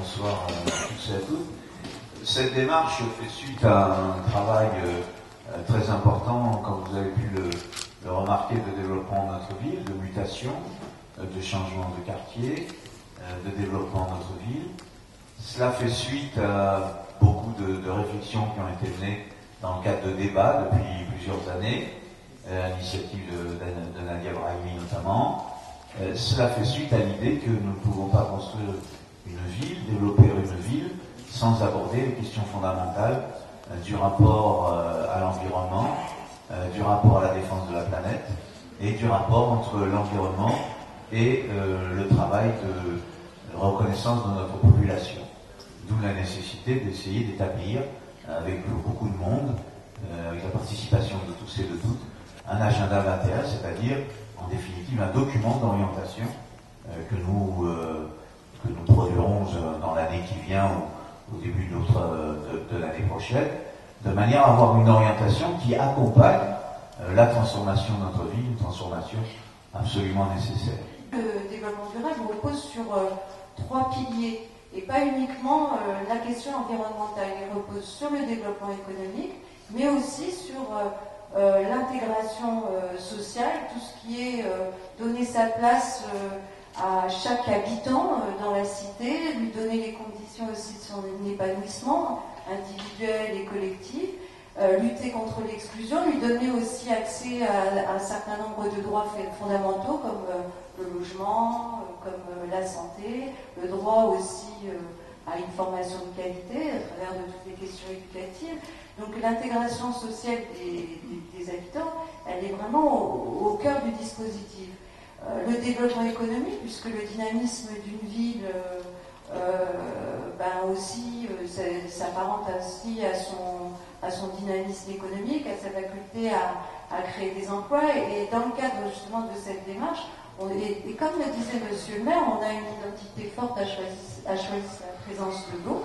bonsoir à tous et à toutes. Cette démarche fait suite à un travail très important, comme vous avez pu le remarquer, de développement de notre ville, de mutation, de changement de quartier, de développement de notre ville. Cela fait suite à beaucoup de réflexions qui ont été menées dans le cadre de débats depuis plusieurs années, à l'initiative de Nadia Brahimi notamment. Cela fait suite à l'idée que nous ne pouvons pas construire une ville, développer une ville, sans aborder les questions fondamentales du rapport à l'environnement, du rapport à la défense de la planète et du rapport entre l'environnement et le travail de reconnaissance de notre population. D'où la nécessité d'essayer d'établir, avec beaucoup de monde, avec la participation de tous et de toutes, un agenda 21, c'est-à-dire, en définitive, un document d'orientation que nous produirons dans l'année qui vient ou au début de l'année prochaine, de manière à avoir une orientation qui accompagne la transformation de notre vie, une transformation absolument nécessaire. Le développement durable repose sur trois piliers, et pas uniquement la question environnementale. Il repose sur le développement économique, mais aussi sur l'intégration sociale, tout ce qui est donner sa place à chaque habitant dans la cité, lui donner les conditions aussi de son épanouissement individuel et collectif, lutter contre l'exclusion, lui donner aussi accès à un certain nombre de droits fondamentaux comme le logement, comme la santé, le droit aussi à une formation de qualité à travers de toutes les questions éducatives. Donc l'intégration sociale des habitants, elle est vraiment au cœur du dispositif. Le développement économique, puisque le dynamisme d'une ville aussi s'apparente ainsi à son dynamisme économique, à sa faculté à créer des emplois. Et dans le cadre justement de cette démarche, et comme le disait Monsieur le maire, on a une identité forte à choisir la présence de l'eau.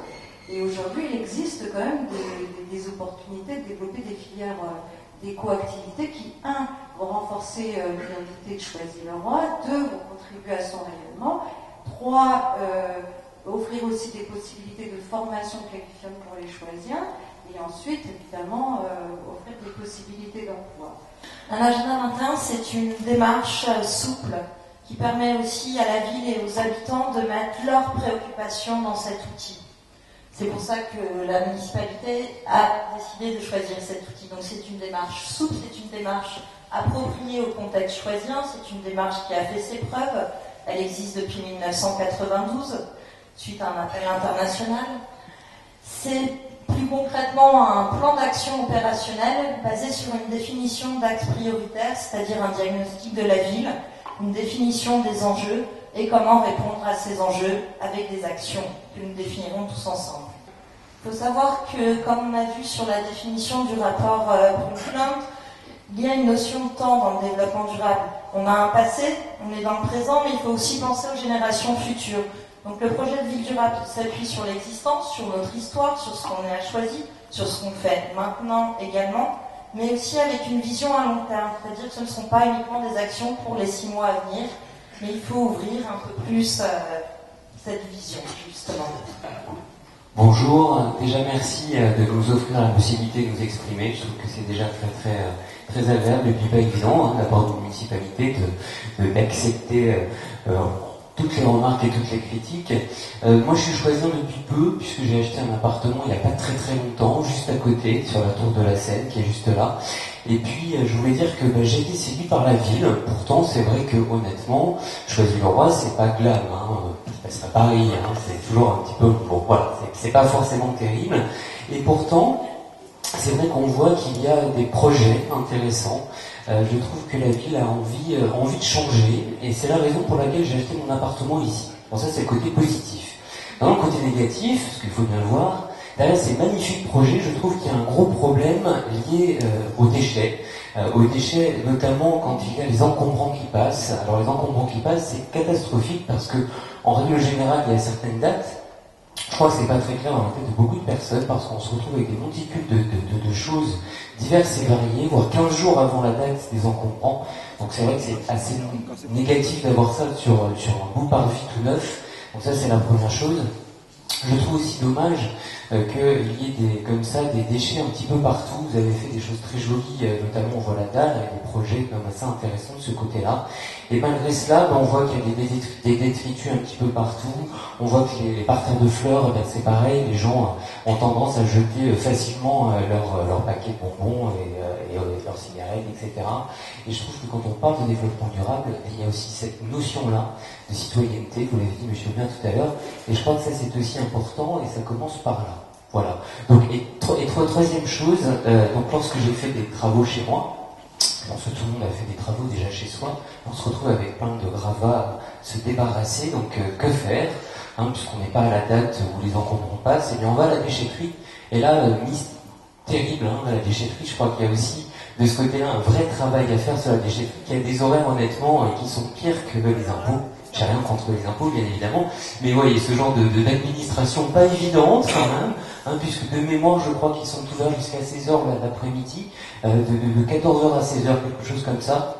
Et aujourd'hui, il existe quand même des opportunités de développer des filières d'éco-activité qui, vont renforcer l'identité de Choisy le Roi, 2, vont contribuer à son rayonnement, 3, offrir aussi des possibilités de formation qualifiante pour les Choisiens, et ensuite, évidemment, offrir des possibilités d'emploi. Un agenda 21, c'est une démarche souple qui permet aussi à la ville et aux habitants de mettre leurs préoccupations dans cet outil. C'est pour ça que la municipalité a décidé de choisir cet outil. Donc c'est une démarche souple, c'est une démarche appropriée au contexte choisien, c'est une démarche qui a fait ses preuves. Elle existe depuis 1992, suite à un appel international. C'est plus concrètement un plan d'action opérationnel basé sur une définition d'axes prioritaires, c'est-à-dire un diagnostic de la ville, une définition des enjeux et comment répondre à ces enjeux avec des actions que nous définirons tous ensemble. Il faut savoir que, comme on a vu sur la définition du rapport Brundtland, il y a une notion de temps dans le développement durable. On a un passé, on est dans le présent, mais il faut aussi penser aux générations futures. Donc le projet de ville durable s'appuie sur l'existence, sur notre histoire, sur ce qu'on a choisi, sur ce qu'on fait maintenant également, mais aussi avec une vision à long terme. C'est-à-dire que ce ne sont pas uniquement des actions pour les 6 mois à venir, mais il faut ouvrir un peu plus cette vision, justement. Bonjour, déjà merci de nous offrir la possibilité de nous exprimer. Je trouve que c'est déjà très agréable et puis pas évident de la part d'une municipalité d'accepter toutes les remarques et toutes les critiques. Moi je suis choisien depuis peu, puisque j'ai acheté un appartement il n'y a pas très longtemps, juste à côté, sur la tour de la Seine, qui est juste là. Et puis je voulais dire que j'ai été séduit par la ville. Pourtant c'est vrai que honnêtement, Choisy-le-Roi, c'est pas glam, c'est pas Paris, c'est toujours un petit peu, bon voilà, c'est pas forcément terrible. Et pourtant, c'est vrai qu'on voit qu'il y a des projets intéressants. Je trouve que la ville a envie de changer, et c'est la raison pour laquelle j'ai acheté mon appartement ici. Bon, ça c'est le côté positif. Dans le côté négatif, parce qu'il faut bien le voir, derrière ces magnifiques projets, je trouve qu'il y a un gros problème lié aux déchets notamment quand il y a les encombrants qui passent. Alors les encombrants qui passent, c'est catastrophique parce que, en règle générale, il y a certaines dates. Je crois que c'est pas très clair dans la tête de beaucoup de personnes parce qu'on se retrouve avec des multitudes de choses diverses et variées, voire 15 jours avant la date des encombrants. Donc c'est vrai que c'est assez négatif d'avoir ça sur un bout par-vie tout neuf. Donc ça c'est la première chose. Je trouve aussi dommage qu'il y ait comme ça des déchets un petit peu partout. Vous avez fait des choses très jolies, notamment on voit la dalle, avec des projets comme assez intéressants de ce côté-là. Et malgré cela, on voit qu'il y a des détritus un petit peu partout. On voit que les parterres de fleurs, c'est pareil, les gens ont tendance à jeter facilement leurs paquets de bonbons et leurs cigarettes, etc. Et je trouve que quand on parle de développement durable, il y a aussi cette notion-là de citoyenneté, vous l'avez dit monsieur bien tout à l'heure, et je crois que ça c'est aussi important et ça commence par là. Voilà. Donc, troisième chose, donc lorsque j'ai fait des travaux chez moi, lorsque tout le monde a fait des travaux déjà chez soi, on se retrouve avec plein de gravats à se débarrasser, donc que faire puisqu'on n'est pas à la date où les encombrants passent, et bien on va à la déchetterie. Et là, terrible, à la déchetterie, je crois qu'il y a aussi de ce côté-là un vrai travail à faire sur la déchetterie, qui a des horaires honnêtement qui sont pires que les impôts. J'ai rien contre les impôts, bien évidemment, mais vous voyez, ce genre d'administration pas évidente quand même, puisque de mémoire, je crois qu'ils sont ouverts jusqu'à 16h l'après-midi, de 14h à 16h, quelque chose comme ça.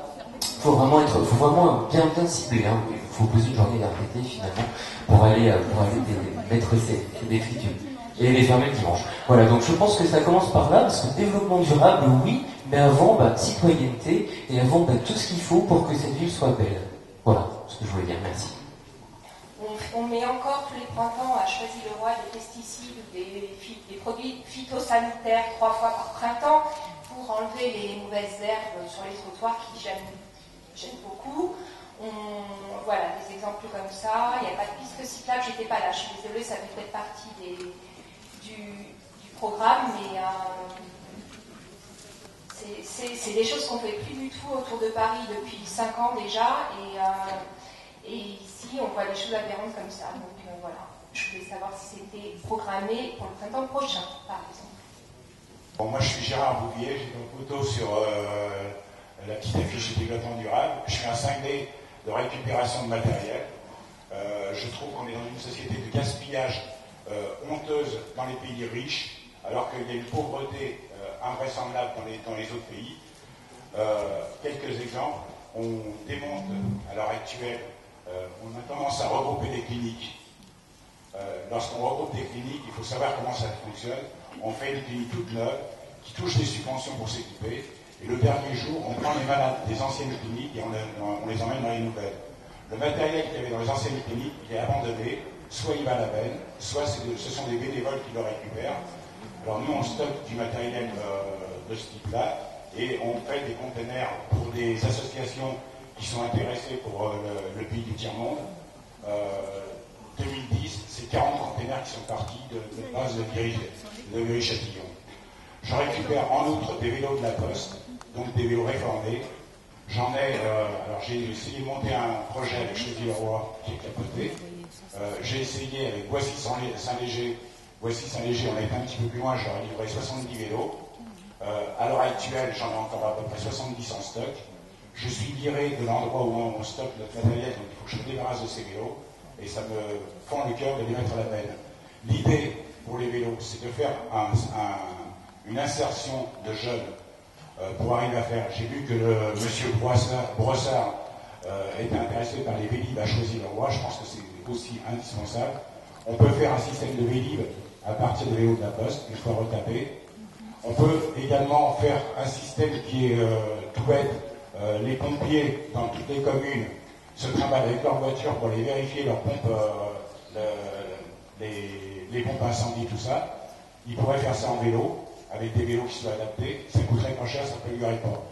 Faut vraiment bien ciblé, Il faut poser une journée d'RTT finalement pour aller mettre ces détritus et les fermer le dimanche. Voilà, donc je pense que ça commence par là, parce que développement durable, oui, mais avant, citoyenneté, et avant, tout ce qu'il faut pour que cette ville soit belle. Voilà ce que je voulais dire, merci. On met encore tous les printemps à Choisy-le-Roi des pesticides ou des produits phytosanitaires 3 fois par printemps pour enlever les mauvaises herbes sur les trottoirs qui gênent beaucoup. Voilà, des exemples comme ça. Il n'y a pas de piste cyclable, j'étais pas là, je suis désolée, ça fait peut-être partie du programme, mais c'est des choses qu'on ne fait plus du tout autour de Paris depuis 5 ans déjà, et ici on voit des choses aberrantes comme ça. Donc voilà, je voulais savoir si c'était programmé pour le printemps prochain, par exemple. Bon, moi je suis Gérard Bouvier, j'ai une photo sur la petite affiche du développement durable. Je suis un cinglé de récupération de matériel. Je trouve qu'on est dans une société de gaspillage honteuse dans les pays riches, alors qu'il y a une pauvreté invraisemblable dans les autres pays. Quelques exemples. On démonte à l'heure actuelle, on a tendance à regrouper des cliniques. Lorsqu'on regroupe des cliniques, il faut savoir comment ça fonctionne. On fait une clinique toute neuve qui touche des subventions pour s'équiper. Et le dernier jour, on prend les malades des anciennes cliniques et on les emmène dans les nouvelles. Le matériel qu'il y avait dans les anciennes cliniques, il est abandonné. Soit il va à la benne, soit ce sont des bénévoles qui le récupèrent. Alors nous, on stocke du matériel de ce type-là et on fait des containers pour des associations qui sont intéressées pour le pays du tiers-monde. 2010, c'est 40 containers qui sont partis de base de Viry-Châtillon. Je récupère en outre des vélos de la Poste, donc des vélos réformés. J'en ai, alors j'ai essayé de monter un projet avec Choisy-le-Roi qui est capoté. J'ai essayé avec Boissy-Saint-Léger. Boissy-Saint-Léger, on a été un petit peu plus loin, j'aurais livré 70 vélos. À l'heure actuelle, j'en ai encore à peu près 70 en stock. Je suis viré de l'endroit où on stocke notre matériel, donc il faut que je me débarrasse de ces vélos. Et ça me fend le cœur de les mettre à la benne. L'idée pour les vélos, c'est de faire une insertion de jeunes pour arriver à faire. J'ai vu que le monsieur Brossard était intéressé par les Vélib à Choisy-le-Roi. Je pense que c'est aussi indispensable. On peut faire un système de Vélib à partir de vélos de la Poste, une fois retapé. On peut également faire un système qui est tout bête. Les pompiers dans toutes les communes se trimballent avec leur voiture pour aller vérifier leurs pompes, les pompes incendie, tout ça. Ils pourraient faire ça en vélo, avec des vélos qui soient adaptés. Ça coûterait pas cher, ça polluerait pas.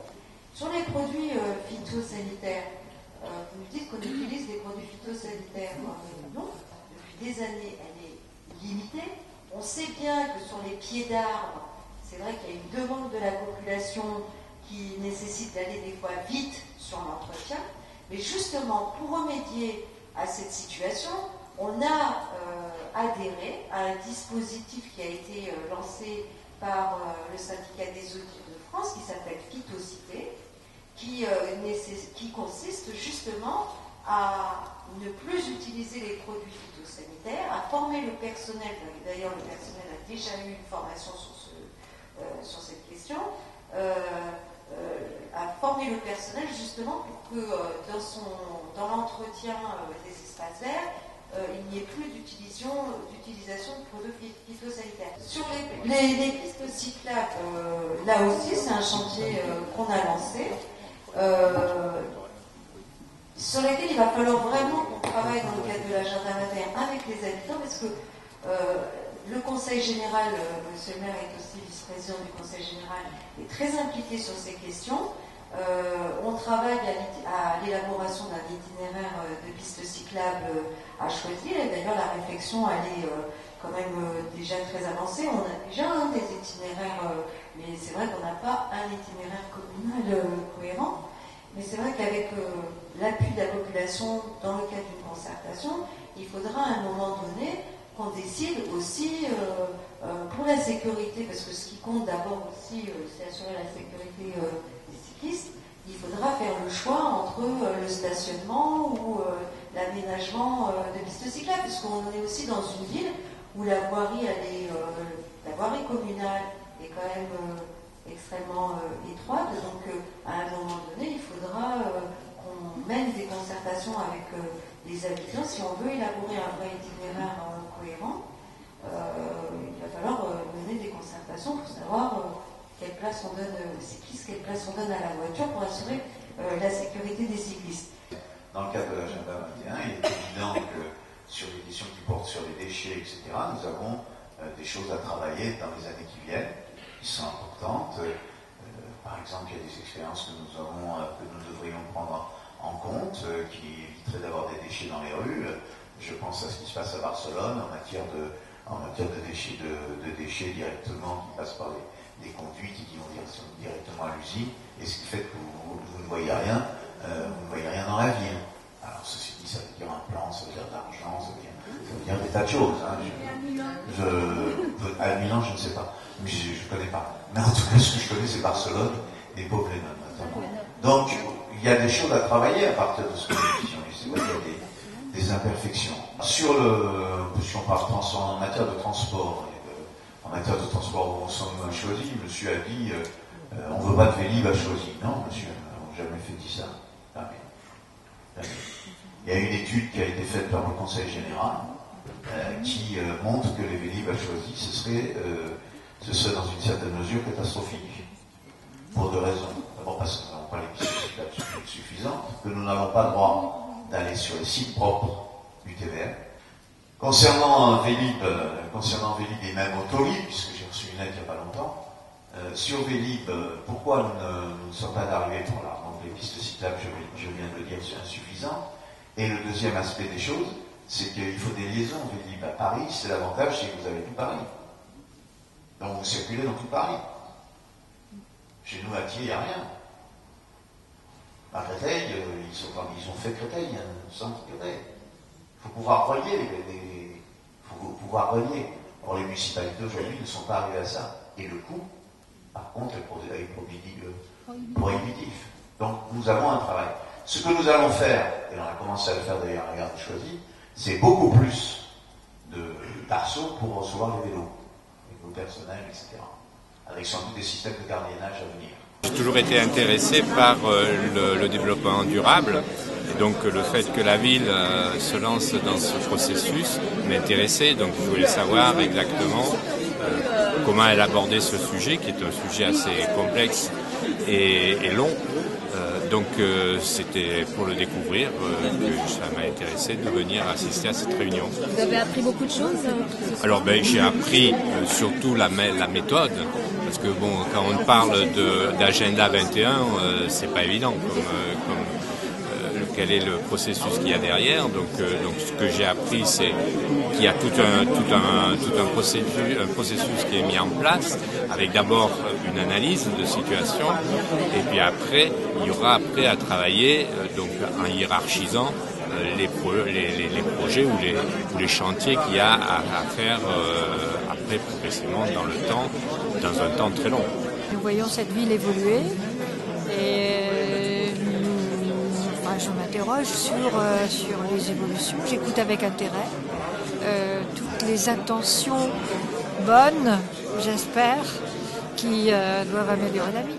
Sur les produits phytosanitaires, vous dites qu'on utilise des produits phytosanitaires. Non, depuis des années, elle est limitée. On sait bien que sur les pieds d'arbres, c'est vrai qu'il y a une demande de la population qui nécessite d'aller des fois vite sur l'entretien. Mais justement, pour remédier à cette situation, on a adhéré à un dispositif qui a été lancé par le syndicat des audits de France, qui s'appelle Phytocité, qui consiste justement à ne plus utiliser les produits phytosanitaires, à former le personnel. D'ailleurs, le personnel a déjà eu une formation sur cette question. À former le personnel justement pour que dans l'entretien des espaces verts, il n'y ait plus d'utilisation de produits phytosanitaires. Sur les pistes cyclables, là aussi, c'est un chantier qu'on a lancé, sur lequel il va falloir vraiment qu'on travaille dans le cadre de l'agenda 21 avec les habitants, parce que le Conseil général, monsieur le maire est aussi vice-président du Conseil général, est très impliqué sur ces questions. On travaille à l'élaboration d'un itinéraire de pistes cyclables à choisir, et d'ailleurs la réflexion elle est quand même déjà très avancée. On a déjà des itinéraires, mais c'est vrai qu'on n'a pas un itinéraire communal cohérent. Mais c'est vrai qu'avec l'appui de la population dans le cadre d'une concertation, il faudra à un moment donné qu'on décide aussi pour la sécurité, parce que ce qui compte d'abord aussi, c'est assurer la sécurité des cyclistes. Il faudra faire le choix entre le stationnement ou l'aménagement de pistes cyclables, puisqu'on est aussi dans une ville où la voirie communale est quand même extrêmement étroite. Donc à un moment donné, il faudra qu'on mène des concertations avec les habitants. Si on veut élaborer un vrai itinéraire cohérent, il va falloir mener des concertations pour savoir quelle place on donne aux cyclistes, quelle place on donne à la voiture pour assurer la sécurité des cyclistes. Dans le cadre de l'agenda 21, il est évident que sur les questions qui portent sur les déchets, etc., nous avons des choses à travailler dans les années qui viennent, qui sont importantes. Par exemple, il y a des expériences que nous devrions prendre en compte, qui éviteraient d'avoir des déchets dans les rues. Je pense à ce qui se passe à Barcelone en matière de déchets directement qui passent par des conduits qui vont directement à l'usine, et ce qui fait que vous ne voyez rien, dans la ville. Alors ceci dit, ça veut dire un plan, ça veut dire de l'argent, ça veut dire des tas de choses. Hein. À Milan, je ne sais pas, mais je ne connais pas. Mais en tout cas, ce que je connais, c'est Barcelone et Poblenou notamment. Donc, il y a des choses à travailler à partir de ce que nous disions. C'est vrai qu'il y a des imperfections. Si on parle en matière de transport, en matière de transport, on s'en a choisi. Monsieur a dit, on ne veut pas de Vélib à Choisy. Non, monsieur, on n'a jamais fait dit ça. Jamais. Il y a une étude qui a été faite par le Conseil général qui montre que les Vélib à Choisy, ce serait dans une certaine mesure catastrophique. Pour deux raisons. D'abord parce que nous n'avons pas les pistes cyclables suffisantes, que nous n'avons pas le droit d'aller sur les sites propres du TVR. Concernant Vélib et même Autolib, puisque j'ai reçu une aide il n'y a pas longtemps, sur Vélib, pourquoi nous ne sommes pas arrivés par là? Donc les pistes cyclables, je viens de le dire, c'est insuffisant. Et le deuxième aspect des choses, c'est qu'il faut des liaisons. Vélib à Paris, c'est l'avantage, c'est que vous avez tout Paris. Donc vous circulez dans tout Paris. Chez nous, à Thiers, il n'y a rien. À Créteil, ils ont fait Créteil, il y a un centre Créteil. Il faut pouvoir relier Or, les municipalités aujourd'hui ne sont pas arrivées à ça. Et le coût, par contre, est prohibitif. Donc, nous avons un travail. Ce que nous allons faire, et on a commencé à le faire d'ailleurs à Gare de Choisy, c'est beaucoup plus d'arceaux pour recevoir les vélos personnels, etc. Avec sans doute des systèmes de gardiennage à venir. J'ai toujours été intéressé par le développement durable, et donc le fait que la ville se lance dans ce processus m'intéressait, donc je voulais savoir exactement comment elle abordait ce sujet, qui est un sujet assez complexe et long. Donc c'était pour le découvrir que ça m'a intéressé de venir assister à cette réunion. Vous avez appris beaucoup de choses? Alors j'ai appris surtout la méthode, parce que bon, quand on parle d'agenda 21, c'est pas évident quel est le processus qu'il y a derrière. Donc ce que j'ai appris, c'est qu'il y a tout un processus qui est mis en place, avec d'abord une analyse de situation, et puis après, il y aura à travailler donc en hiérarchisant les projets ou les chantiers qu'il y a à faire après progressivement dans un temps très long. Nous voyons cette ville évoluer et je m'interroge sur les évolutions. J'écoute avec intérêt toutes les intentions bonnes, j'espère, qui doivent améliorer la vie.